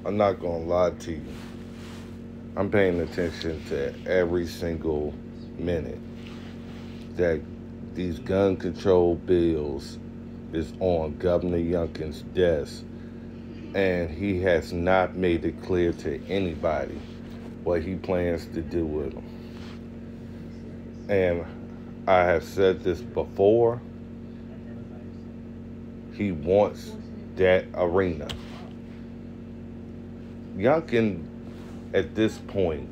I'm not gonna lie to you. I'm paying attention to every single minute that these gun control bills is on Governor Youngkin's desk, and he has not made it clear to anybody what he plans to do with them. And I have said this before, he wants that arena. Youngkin, at this point,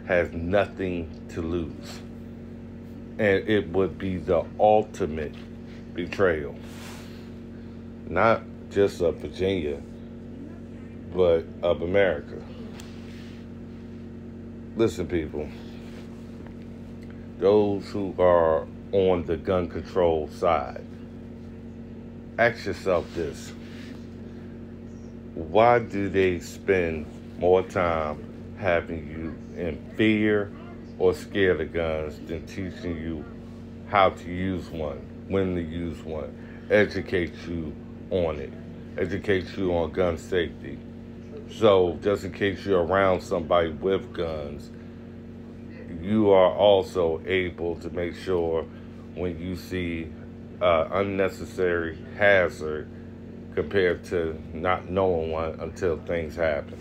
has nothing to lose. And it would be the ultimate betrayal. Not just of Virginia, but of America. Listen, people. Those who are on the gun control side, ask yourself this. Why do they spend more time having you in fear or scared of guns than teaching you how to use one, when to use one, educate you on it, educate you on gun safety? So just in case you're around somebody with guns, you are also able to make sure when you see unnecessary hazard compared to not knowing one until things happen.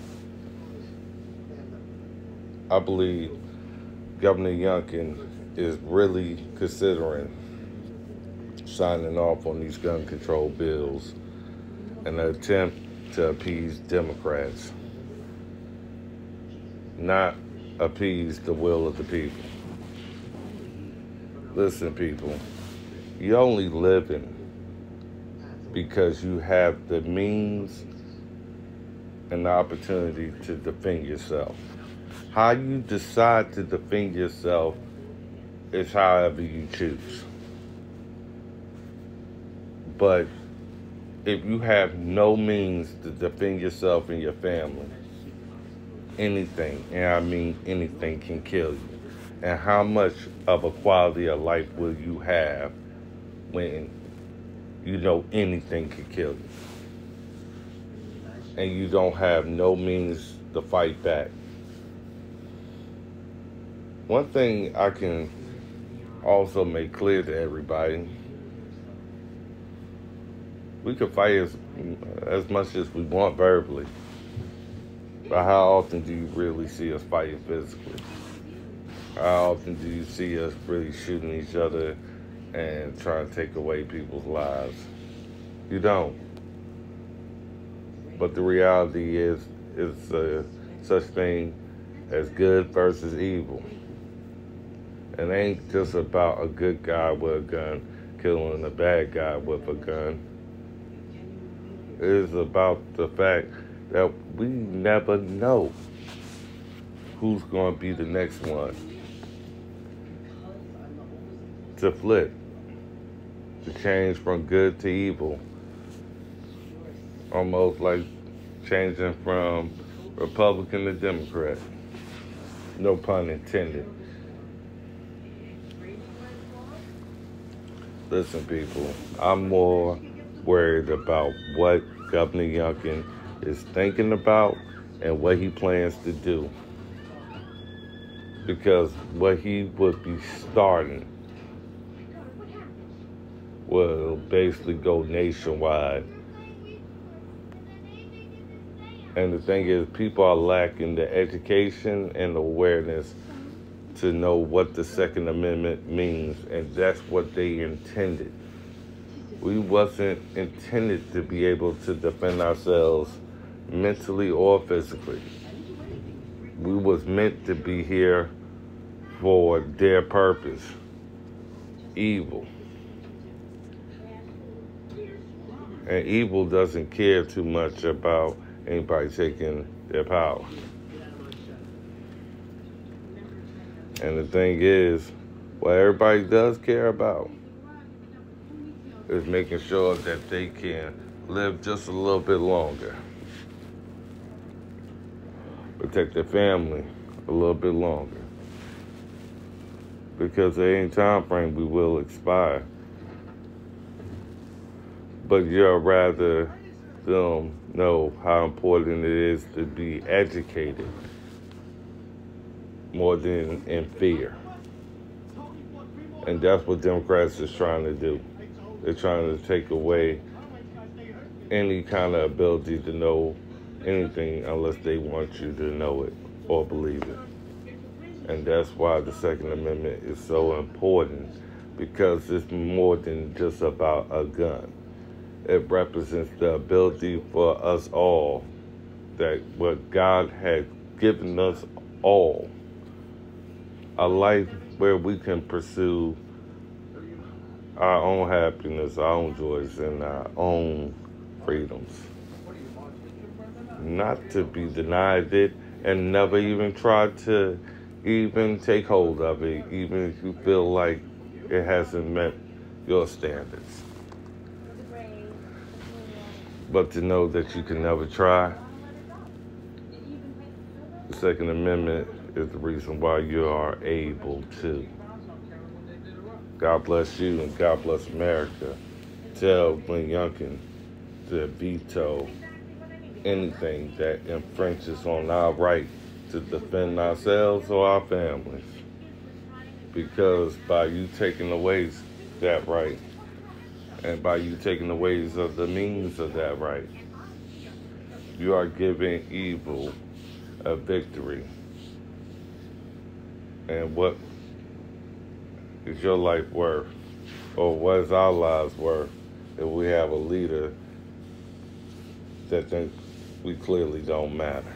I believe Governor Youngkin is really considering signing off on these gun control bills in an attempt to appease Democrats, not appease the will of the people. Listen, people, you're only living because you have the means and the opportunity to defend yourself. How you decide to defend yourself is however you choose. But if you have no means to defend yourself and your family, anything, and I mean anything, can kill you. And how much of a quality of life will you have when you know anything can kill you and you don't have no means to fight back? One thing I can also make clear to everybody, we can fight as much as we want verbally, but how often do you really see us fighting physically? How often do you see us really shooting each other and trying to take away people's lives? You don't. But the reality is such thing as good versus evil. It ain't just about a good guy with a gun killing a bad guy with a gun. It is about the fact that we never know who's going to be the next one to flip, to change from good to evil. Almost like changing from Republican to Democrat. No pun intended. Listen, people, I'm more worried about what Governor Youngkin is thinking about and what he plans to do. Because what he would be starting will basically go nationwide. And the thing is, people are lacking the education and awareness to know what the Second Amendment means, and that's what they intended. We wasn't intended to be able to defend ourselves mentally or physically. We was meant to be here for their purpose, evil. And evil doesn't care too much about anybody taking their power. And the thing is, what everybody does care about is making sure that they can live just a little bit longer. Protect their family a little bit longer. Because at any time frame we will expire. But you'd rather them know how important it is to be educated more than in fear. And that's what Democrats is trying to do. They're trying to take away any kind of ability to know anything unless they want you to know it or believe it. And that's why the Second Amendment is so important, because it's more than just about a gun. It represents the ability for us all, that what God had given us all, a life where we can pursue our own happiness, our own joys, and our own freedoms. Not to be denied it and never even try to even take hold of it, even if you feel like it hasn't met your standards. But to know that you can never try. The Second Amendment is the reason why you are able to. God bless you and God bless America. Tell Glenn Youngkin to veto anything that infringes on our right to defend ourselves or our families. Because by you taking away that right, and by you taking away of the means of that right, you are giving evil a victory. And what is your life worth? Or what is our lives worth if we have a leader that thinks we clearly don't matter?